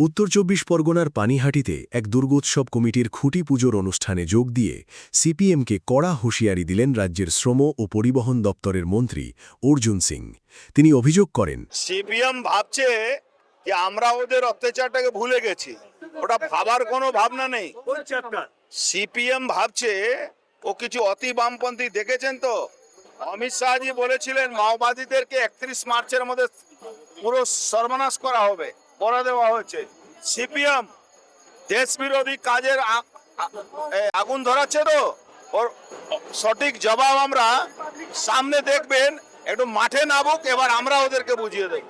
উত্তর ২৪ পরগনার পানিহাটিতে এক দুর্গোৎসব কমিটির খুঁটি পুজোর অনুষ্ঠানে যোগ দিয়ে সিপিএমকে কড়া হুঁশিয়ারি দিলেন রাজ্যের শ্রম ও পরিবহন দপ্তরের মন্ত্রী অর্জুন সিং। তিনি অভিযোগ করেন, সিপিএম ভাবছে যে আমরা ওদের অত্যাচারটাকে ভুলে গেছি, ওটা ভাবার কোনো ভাবনা নেই। সিপিএম ভাবছে ও কিছু অতি বামপন্থী দেখেছেন তো, অমিত শাহজি বলেছিলেন মাওবাদীদেরকে 31 মার্চের মধ্যে পুরো সর্বনাশ করা হবে, করে দেওয়া হয়েছে। সিপিএম দেশ বিরোধী কাজের আগুন ধরাচ্ছে তো, ওর সঠিক জবাব আমরা সামনে দেখবেন। একটু মাঠে নামুক, এবার আমরা ওদেরকে বুঝিয়ে দেব।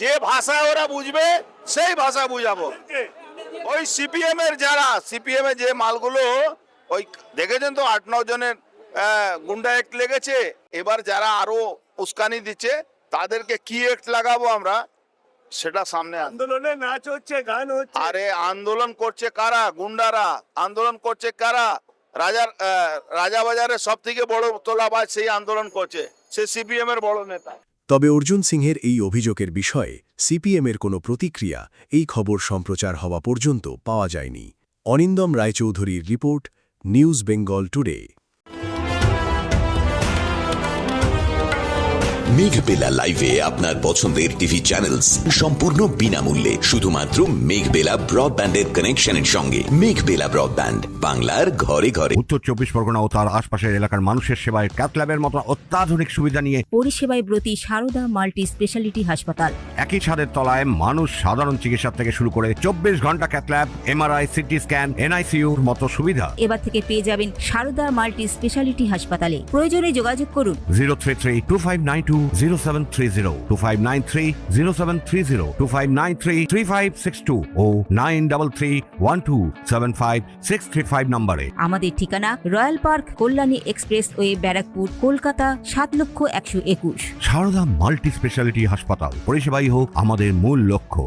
যে ভাষা ওরা বুঝবে সেই ভাষা বুঝাবো। ওই সিপিএম এর যারা সিপিএম এর যে মালগুলো ওই দেখেছেন তো 8-9 জনের গুন্ডা অ্যাক্ট লেগেছে। এবার যারা আরো উস্কানি দিচ্ছে তাদেরকে কি অ্যাক্ট লাগাবো আমরা সেটা সামনে। আন্দোলনে নাচ হচ্ছে, গান হচ্ছে। আরে আন্দোলন করছে কারা? গুন্ডারা। আন্দোলন করছে কারা? রাজাবাজারের সব থেকে বড় তোলাবাজ সেই আন্দোলন করছে, সে সিপিএম এর বড় নেতা। তবে অর্জুন সিংহের এই অভিযোগের বিষয়ে সিপিএমের কোনো প্রতিক্রিয়া এই খবর সম্প্রচার হওয়া পর্যন্ত পাওয়া যায়নি। অনিন্দম রায়চৌধুরীর report, news Bengal today. Meghbela লাইভে আপনার পছন্দের টিভি চ্যানেলস সম্পূর্ণ বিনামূল্যে, শুধুমাত্র মেঘবেলা ব্রডব্যান্ডের কানেকশনের সঙ্গে। মেঘবেলা ব্রডব্যান্ড, বাংলার ঘরে ঘরে। উত্তর 24 পরগনা ও তার আশপাশের এলাকার মানুষের সেবায় ক্যাথল্যাবের মতো অত্যাধুনিক সুবিধা নিয়ে পরিষেবায় ব্রতী সারদা মাল্টি স্পেশালিটি হাসপাতাল। একই ছাদের তলায় মানুষ সাধারণ চিকিৎসা থেকে শুরু করে 24 ঘন্টা ক্যাথল্যাব, এমআরআই, সিটি স্ক্যান, এনআইসিউর মতো সুবিধা এবার থেকে পেয়ে যাবেন সারদা মাল্টি স্পেশালিটি হাসপাতালে। প্রয়োজনে যোগাযোগ করুন 033-2592-0730, 2593-0730, 2593-3562 ও 9331275635 নম্বরে। আমাদের ঠিকানা royal park, Kalyani expressway, Barrackpore, Kolkata ৭,১২১। সারদা মাল্টি স্পেশালিটি হাসপাতাল, পরিষেবাই হোক আমাদের মূল লক্ষ্য।